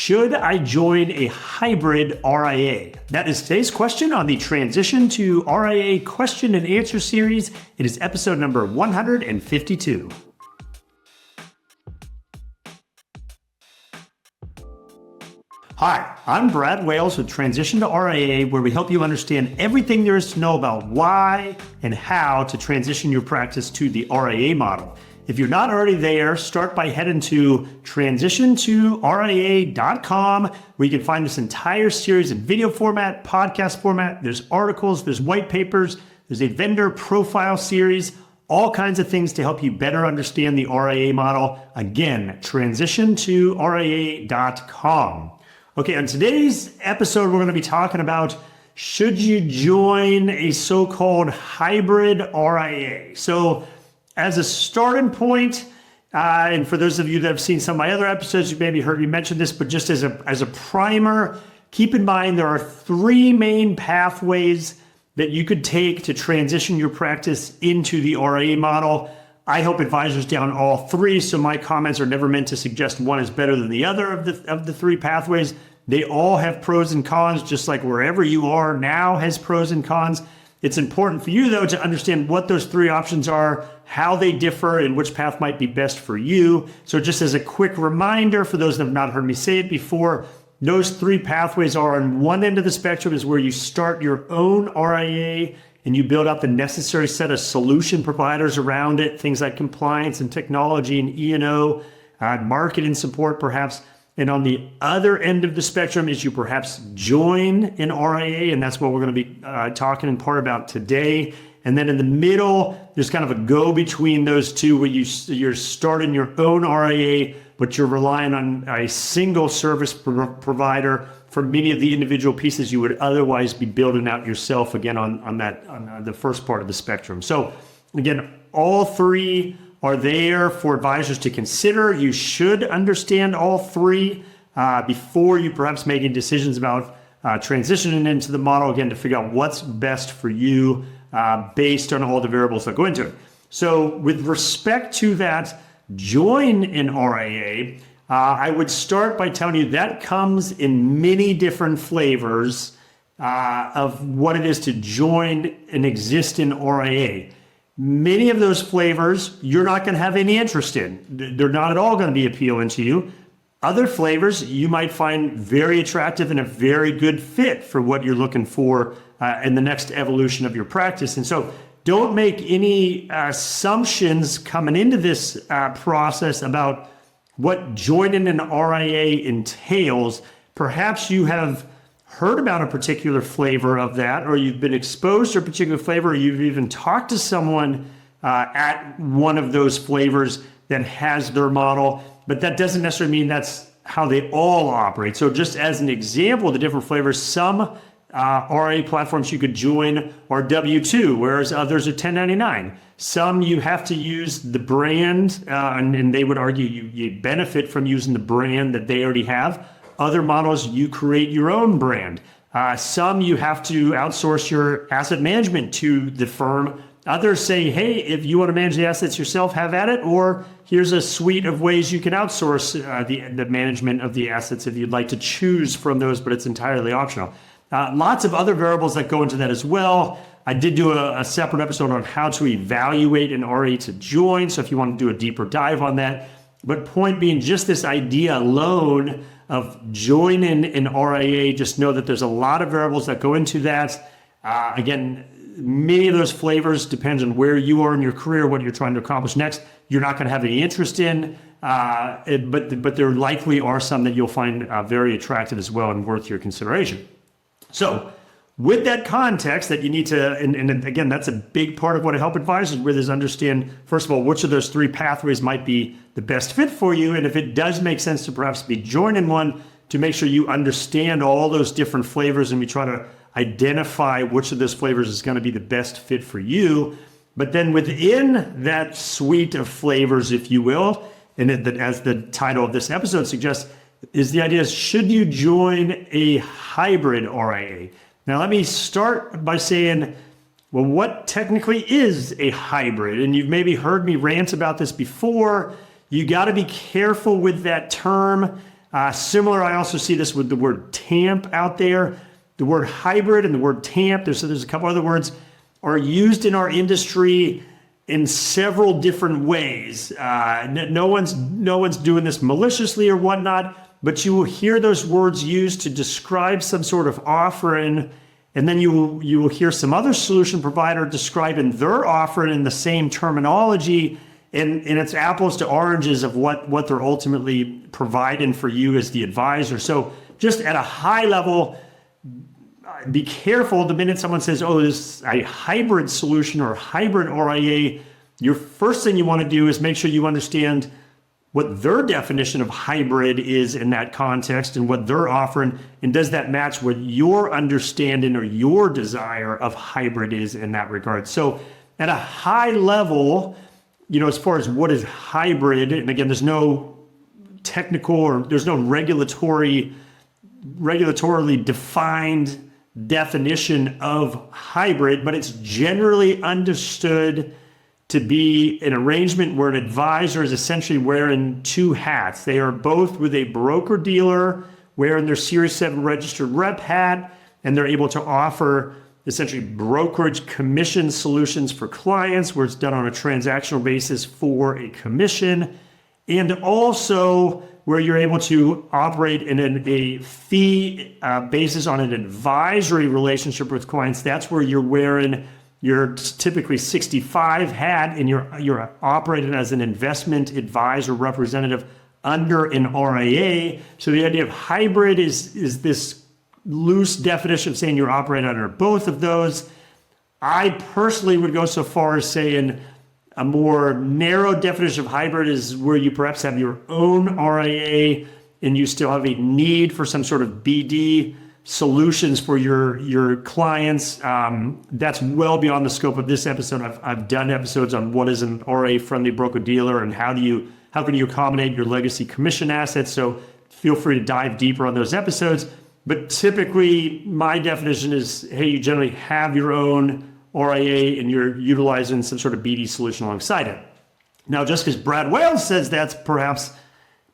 Should I join a hybrid RIA? That is today's question on the Transition to RIA question and answer series. It is episode number 152. Hi, I'm Brad Wales with Transition to RIA, where we help you understand everything there is to know about why and how to transition your practice to the RIA model. If you're not already there, start by heading to transitiontoria.com, where you can find this entire series in video format, podcast format. There's articles, there's white papers, there's a vendor profile series, all kinds of things to help you better understand the RIA model. Again, transitiontoria.com. Okay, on today's episode, we're going to be talking about, should you join a so-called hybrid RIA? So as a starting point, and for those of you that have seen some of my other episodes, you maybe heard me mention this, but just as a primer, keep in mind there are three main pathways that you could take to transition your practice into the RIA model. I help advisors down all three, so my comments are never meant to suggest one is better than the other of the three pathways. They all have pros and cons, just like wherever you are now has pros and cons. It's important for you, though, to understand what those three options are, how they differ, and which path might be best for you. So just as a quick reminder, for those that have not heard me say it before, those three pathways are on one end of the spectrum is where you start your own RIA and you build out the necessary set of solution providers around it, things like compliance and technology and E&O, marketing support perhaps. And on the other end of the spectrum is you perhaps join an RIA, and that's what we're going to be talking in part about today. And then in the middle, there's kind of a go-between those two where you're starting your own RIA, but you're relying on a single service provider for many of the individual pieces you would otherwise be building out yourself, again, on the first part of the spectrum. So again, all three are there for advisors to consider. You should understand all three before you perhaps making decisions about transitioning into the model, again, to figure out what's best for you based on all the variables that go into it. So with respect to that, join an RIA, I would start by telling you that comes in many different flavors of what it is to join an existing RIA. Many of those flavors you're not going to have any interest in. They're not at all going to be appealing to you. Other flavors you might find very attractive and a very good fit for what you're looking for in the next evolution of your practice. And so don't make any assumptions coming into this process about what joining an RIA entails. Perhaps you have heard about a particular flavor of that, or you've been exposed to a particular flavor, or you've even talked to someone at one of those flavors that has their model, but that doesn't necessarily mean that's how they all operate. So just as an example of the different flavors, some RIA platforms you could join are W-2, whereas others are 1099. Some you have to use the brand, and they would argue you benefit from using the brand that they already have. Other models, you create your own brand. Some you have to outsource your asset management to the firm. Others say, hey, if you want to manage the assets yourself, have at it, or here's a suite of ways you can outsource the management of the assets if you'd like to choose from those, but it's entirely optional. Lots of other variables that go into that as well. I did do a separate episode on how to evaluate an RIA to join, so if you want to do a deeper dive on that. But point being, just this idea alone of joining an RIA, just know that there's a lot of variables that go into that. Again, many of those flavors depends on where you are in your career, what you're trying to accomplish next. You're not going to have any interest in, but there likely are some that you'll find very attractive as well and worth your consideration. So with that context that you need to, and again, that's a big part of what I help advisors with, is understand, first of all, which of those three pathways might be the best fit for you. And if it does make sense to perhaps be joining one, to make sure you understand all those different flavors and we try to identify which of those flavors is going to be the best fit for you. But then within that suite of flavors, if you will, and as the title of this episode suggests, is the idea is, should you join a hybrid RIA? Now, let me start by saying, well, what technically is a hybrid? And you've maybe heard me rant about this before. You got to be careful with that term. Similar, I also see this with the word TAMP out there. The word hybrid and the word TAMP, there's a couple other words, are used in our industry in several different ways. No one's doing this maliciously or whatnot, but you will hear those words used to describe some sort of offering, and then you will hear some other solution provider describing their offering in the same terminology, and it's apples to oranges of what they're ultimately providing for you as the advisor. So just at a high level, be careful the minute someone says, oh, this is a hybrid solution or hybrid RIA. Your first thing you want to do is make sure you understand what their definition of hybrid is in that context and what they're offering, and does that match what your understanding or your desire of hybrid is in that regard. So at a high level, as far as what is hybrid, and again, there's no technical or there's no regulatorily defined definition of hybrid, but it's generally understood to be an arrangement where an advisor is essentially wearing two hats. They are both with a broker-dealer wearing their Series 7 registered rep hat, and they're able to offer essentially brokerage commission solutions for clients where it's done on a transactional basis for a commission, and also where you're able to operate in a fee basis on an advisory relationship with clients. That's where you're wearing your typically 65 hat, and you're operating as an investment advisor representative under an RIA. So the idea of hybrid is this loose definition of saying you're operating under both of those. I personally would go so far as saying a more narrow definition of hybrid is where you perhaps have your own RIA and you still have a need for some sort of BD solutions for your clients. That's well beyond the scope of this episode. I've done episodes on what is an RIA-friendly broker-dealer and how can you accommodate your legacy commission assets. So feel free to dive deeper on those episodes. But typically, my definition is, hey, you generally have your own RIA and you're utilizing some sort of BD solution alongside it. Now, just because Brad Wales says that's perhaps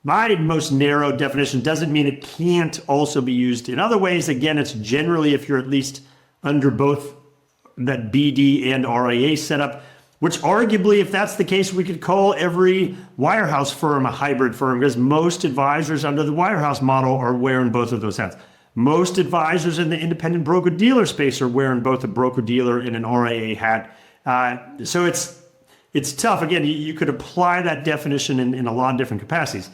my most narrow definition doesn't mean it can't also be used in other ways. Again, it's generally if you're at least under both that BD and RIA setup, which arguably, if that's the case, we could call every wirehouse firm a hybrid firm, because most advisors under the wirehouse model are wearing both of those hats. Most advisors in the independent broker-dealer space are wearing both a broker-dealer and an RIA hat. So it's tough. Again, you could apply that definition in a lot of different capacities.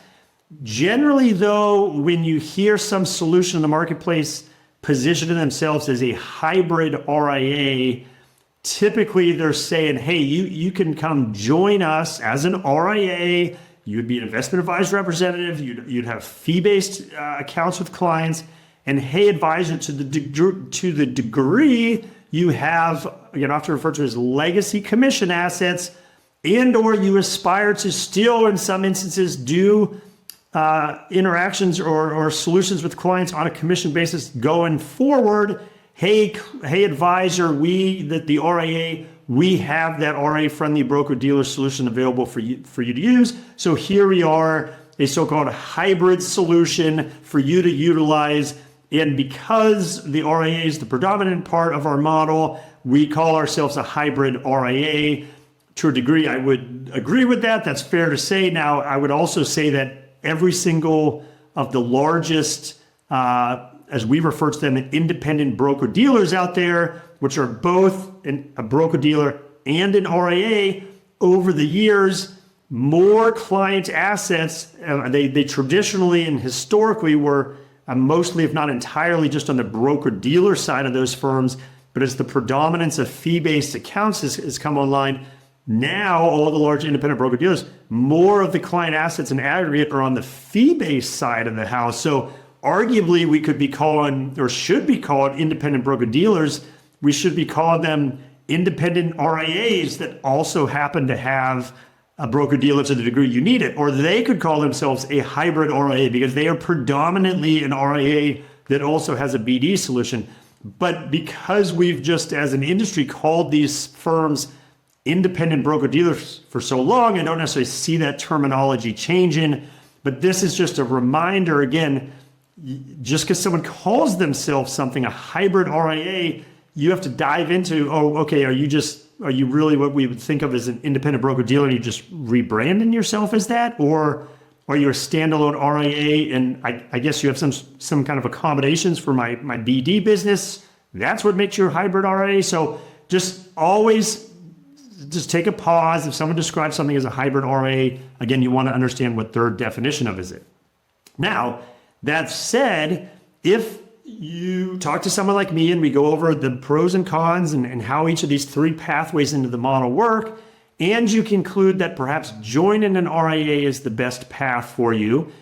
Generally, though, when you hear some solution in the marketplace positioning themselves as a hybrid RIA, typically they're saying, hey, you can come join us as an RIA. You'd be an investment advisor representative. You'd have fee-based accounts with clients. And hey, advisor, to the degree you have, again, often referred to as legacy commission assets, and or you aspire to still, in some instances, do interactions or solutions with clients on a commission basis going forward. Hey, advisor, the RIA, we have that RIA-friendly broker-dealer solution available for you to use. So here we are, a so-called hybrid solution for you to utilize. And because the RIA is the predominant part of our model, we call ourselves a hybrid RIA. To a degree, I would agree with that. That's fair to say. Now, I would also say that every single of the largest, as we refer to them, independent broker-dealers out there, which are both a broker-dealer and an RIA, over the years, more client assets, they traditionally and historically were mostly, if not entirely, just on the broker-dealer side of those firms. But as the predominance of fee-based accounts has come online, now all the large independent broker-dealers, more of the client assets in aggregate are on the fee-based side of the house. So arguably, we could be calling, or should be called, independent broker-dealers. We should be calling them independent RIAs that also happen to have a broker-dealer to the degree you need it. Or they could call themselves a hybrid RIA because they are predominantly an RIA that also has a BD solution. But because we've just, as an industry, called these firms independent broker-dealers for so long, I don't necessarily see that terminology changing. But this is just a reminder, again, just because someone calls themselves something, a hybrid RIA, you have to dive into, oh, okay, are you really what we would think of as an independent broker-dealer and you just rebranding yourself as that? Or are you a standalone RIA and I guess you have some kind of accommodations for my BD business? That's what makes you a hybrid RIA. So just always just take a pause. If someone describes something as a hybrid RIA, again, you want to understand what their definition of it. Now, that said, if you talk to someone like me and we go over the pros and cons and how each of these three pathways into the model work, and you conclude that perhaps joining an RIA is the best path for you,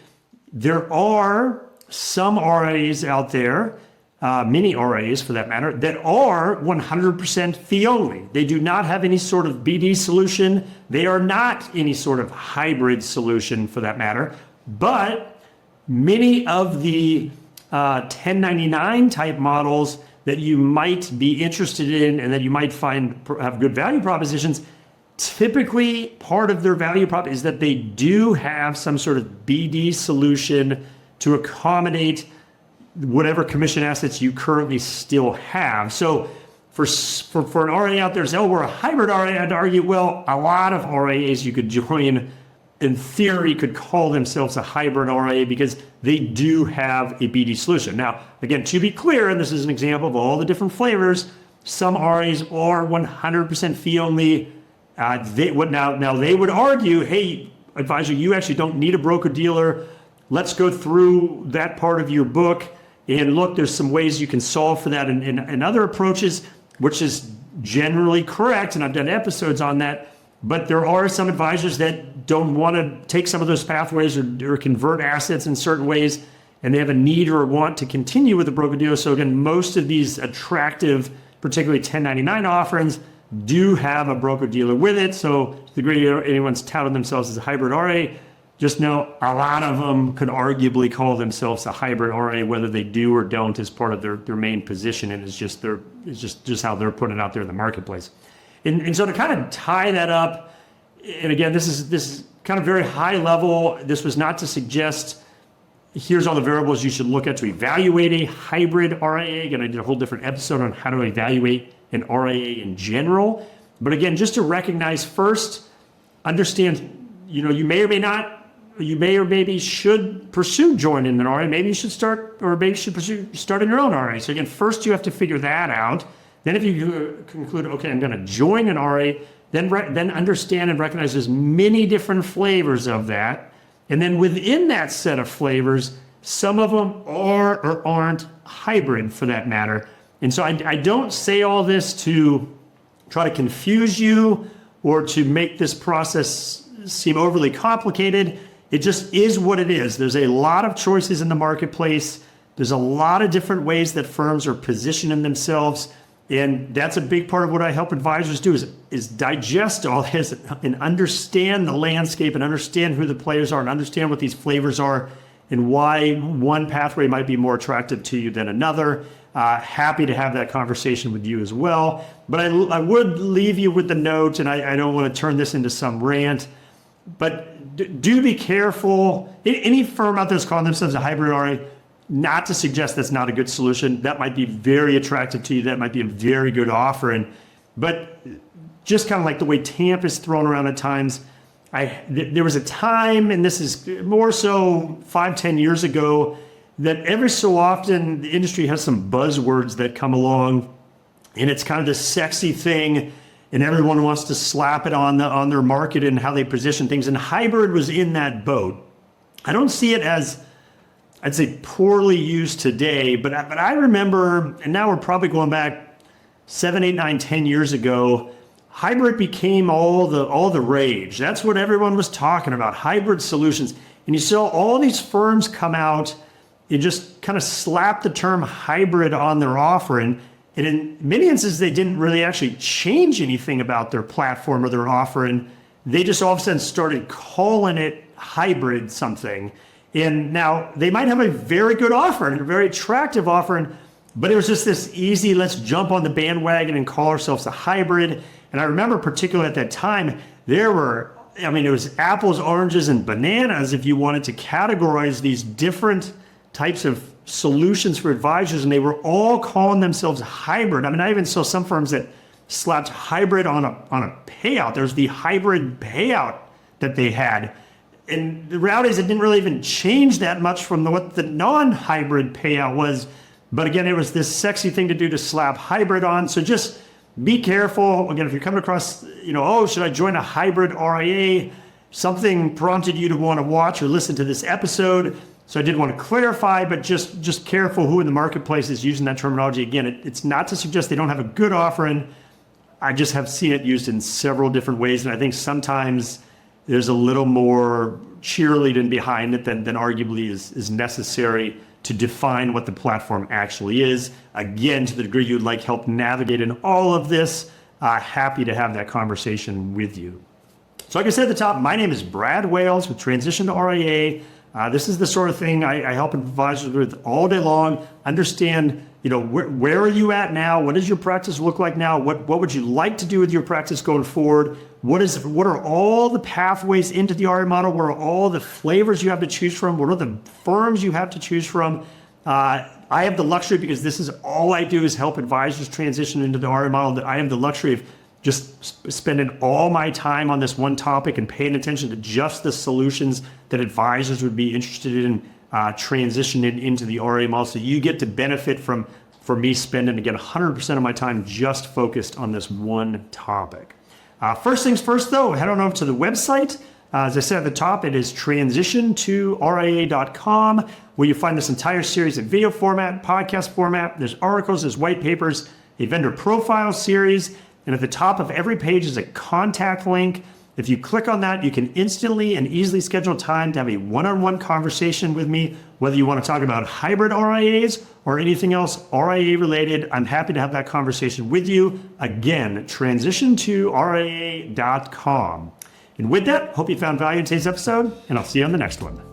there are some RIAs out there, many RIAs for that matter, that are 100% fee only. They do not have any sort of BD solution. They are not any sort of hybrid solution for that matter. But many of the 1099 type models that you might be interested in and that you might find have good value propositions, typically part of their value prop is that they do have some sort of BD solution to accommodate whatever commission assets you currently still have. So for an RIA out there to say, oh, we're a hybrid RIA, I'd argue, well, a lot of RIAs you could join in theory could call themselves a hybrid RIA because they do have a BD solution. Now, again, to be clear, and this is an example of all the different flavors, some RIAs are 100% fee only. They would argue, hey, advisor, you actually don't need a broker dealer. Let's go through that part of your book and look, there's some ways you can solve for that in other approaches, which is generally correct. And I've done episodes on that. But there are some advisors that don't want to take some of those pathways or convert assets in certain ways, and they have a need or want to continue with the broker dealer. So again, most of these attractive, particularly 1099 offerings, do have a broker dealer with it. So to the degree anyone's touted themselves as a hybrid RIA, just know a lot of them could arguably call themselves a hybrid RIA, whether they do or don't as part of their main position, and it's just how they're putting it out there in the marketplace. And so to kind of tie that up, and again, this is kind of very high level. This was not to suggest here's all the variables you should look at to evaluate a hybrid RIA. Again, I did a whole different episode on how to evaluate an RIA in general. But again, just to recognize first, understand, you may or may not, you may or maybe should pursue joining an RIA. Maybe you should start, or maybe you should pursue starting your own RIA. So again, first you have to figure that out. Then if you conclude, okay, I'm going to join an RIA, then understand and recognize there's many different flavors of that. And then within that set of flavors, some of them are or aren't hybrid for that matter. And so I don't say all this to try to confuse you or to make this process seem overly complicated. It just is what it is. There's a lot of choices in the marketplace. There's a lot of different ways that firms are positioning themselves. And that's a big part of what I help advisors do is digest all this and understand the landscape and understand who the players are and understand what these flavors are and why one pathway might be more attractive to you than another. Happy to have that conversation with you as well. But I would leave you with the note, and I don't want to turn this into some rant, but do be careful. Any firm out there that's calling themselves a hybrid RIA, not to suggest that's not a good solution. That might be very attractive to you. That might be a very good offering. But just kind of like the way TAMP is thrown around at times, there was a time, and this is more so 5-10 years ago, that every so often the industry has some buzzwords that come along, and it's kind of this sexy thing, and everyone wants to slap it on their market and how they position things. And hybrid was in that boat. I don't see it as, I'd say, poorly used today, but I remember, and now we're probably going back 7, 8, 9, 10 years ago, hybrid became all the rage. That's what everyone was talking about, hybrid solutions. And you saw all these firms come out and just kind of slap the term hybrid on their offering. And in many instances, they didn't really actually change anything about their platform or their offering. They just all of a sudden started calling it hybrid something. And now they might have a very good offering, a very attractive offering, but it was just this easy, let's jump on the bandwagon and call ourselves a hybrid. And I remember particularly at that time, there were I mean, it was apples, oranges, and bananas if you wanted to categorize these different types of solutions for advisors, and they were all calling themselves hybrid. I mean, I even saw some firms that slapped hybrid on a payout. There's the hybrid payout that they had. And the reality is it didn't really even change that much from what the non-hybrid payout was. But again, it was this sexy thing to do to slap hybrid on. So just be careful. Again, if you're coming across, oh, should I join a hybrid RIA? Something prompted you to want to watch or listen to this episode. So I did want to clarify, but just careful who in the marketplace is using that terminology. Again, it's not to suggest they don't have a good offering. I just have seen it used in several different ways. And I think sometimes there's a little more cheerleading behind it than arguably is necessary to define what the platform actually is. Again, to the degree you'd like help navigating all of this, happy to have that conversation with you. So like I said at the top, my name is Brad Wales with Transition to RIA. This is the sort of thing I help advisors with all day long. Understand, where are you at now? What does your practice look like now? What would you like to do with your practice going forward? What are all the pathways into the RIA model? What are all the flavors you have to choose from? What are the firms you have to choose from? I have the luxury, because this is all I do is help advisors transition into the RIA model, that I have the luxury of just spending all my time on this one topic and paying attention to just the solutions that advisors would be interested in transitioning into the RIA model. So you get to benefit from me spending, again, 100% of my time just focused on this one topic. First things first, though, head on over to the website. As I said at the top, it is transitiontoria.com, where you find this entire series in video format, podcast format. There's articles, there's white papers, a vendor profile series, and at the top of every page is a contact link. If you click on that, you can instantly and easily schedule time to have a one-on-one conversation with me, whether you want to talk about hybrid RIAs or anything else RIA related. I'm happy to have that conversation with you. Again, transitiontoria.com. And with that, hope you found value in today's episode, and I'll see you on the next one.